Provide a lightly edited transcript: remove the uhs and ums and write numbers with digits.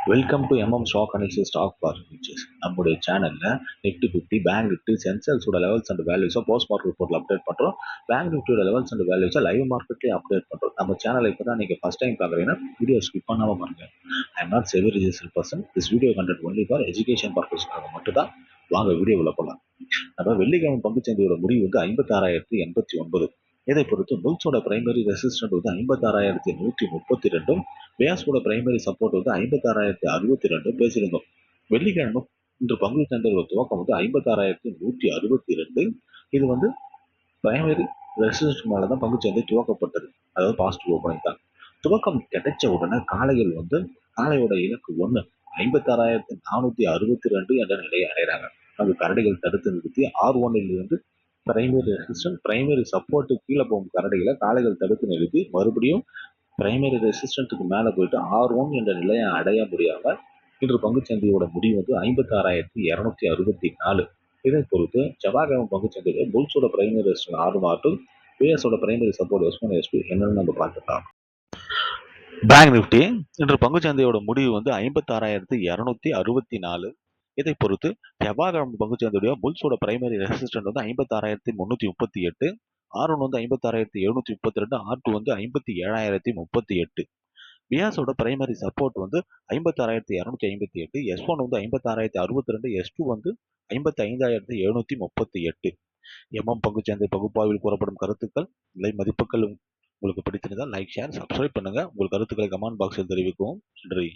Welcome to stock analysis stock futures. நம்முடைய சேனல்ல Nifty 50, bank Nifty, சென்செக்ஸோட லெவல்ஸ் அண்ட் வேல்யூஸை போஸ்ட் மார்க்கெட் ரிப்போர்ட்ல அப்டேட் பண்றோம். பேங்க் நிஃப்டியோட லெவல்ஸ் அண்ட் வேல்யூஸை லைவ் மார்க்கெட்லயே அப்டேட் பண்றோம். நம்ம சேனலை இப்போ தான் நீங்க ஃபர்ஸ்ட் டைம் பாக்குறீங்கன்னா வீடியோ ஸ்கிப் பண்ணாம பாருங்க. I am not SEBI registered person. This video content only for education பர்பஸ்க்காக மட்டும் தான். வாங்க வீடியோவில் போகலாம். நம்ம வெள்ளிக்கிழமை பங்குச்சந்தையோட முடிவு வந்து 56,089. இதை பொறுத்து புல்ஸோட பிரைமரி ரெசிஸ்டன்ட் வந்து 56,132, பேஸோட பிரைமரி சப்போர்ட் வந்து 56,062 பேசியிருந்தோம். வெள்ளிக்கிழமை இன்று பங்கு சந்தையோட துவக்கம் வந்து 56,162. இது வந்து பிரைமரி ரெசிஸ்டன்ட் மேலதான் பங்கு சந்தை துவக்கப்பட்டது. அதாவது பாசிட்டிவ் ஓப்பனிங் தான். துவக்கம் கிடைச்ச உடனே காலையில் வந்து காலையோட இலக்கு 1 56,462 என்ற நிலையை அடைகிறாங்க. அங்கு கரடிகள் தடுத்து நிறுத்தி R1 இருந்து பிரைமரி ரெசிஸ்டன்ட் பிரைமரி சப்போர்ட்டு கீழே போகும் கரடிகளை காலைகள் தடுத்து நிறுத்தி மறுபடியும் பிரைமரி ரெசிஸ்டன்ட்டுக்கு மேலே போயிட்டு R1 என்ற நிலையை அடைய முடியாம இன்று பங்குச்சந்தையோட முடிவு வந்து 56,264. இதை பொறுத்து செவ்வாய்க்கிழமை பங்குச்சந்தையில புல்ஸோட பிரைமரி ரெசிஸ்டன்ட் R2, பிஎஸோட பிரைமரி சப்போர்ட் S1, S2 என்னன்னு நம்ம பார்த்துக்கலாம். பேங்க் நிஃப்டி இன்று பங்குச்சந்தையோட முடிவு வந்து 56,264. இதை பொறுத்து செவ்வாய்க்கிழமை பங்குச்சந்தையுடைய புல்ஸோட பிரைமரி ரெசிஸ்டன்ட் வந்து 56,338, R1 வந்து 56,732, R2 வந்து 57,038. பியாஸோட பிரைமரி சப்போர்ட் வந்து 56,258, S1 வந்து 56,062, S2 வந்து 55,738. பங்குச்சந்தை பகுப்பாய்வில் கூறப்படும் கருத்துக்கள் நிலை மதிப்புகள் உங்களுக்கு பிடித்திருந்தால் லைக், ஷேர், சப்ஸ்கிரைப் பண்ணுங்க. உங்கள் கருத்துக்களை கமெண்ட் பாக்ஸில் தெரிவிக்கவும். நன்றி.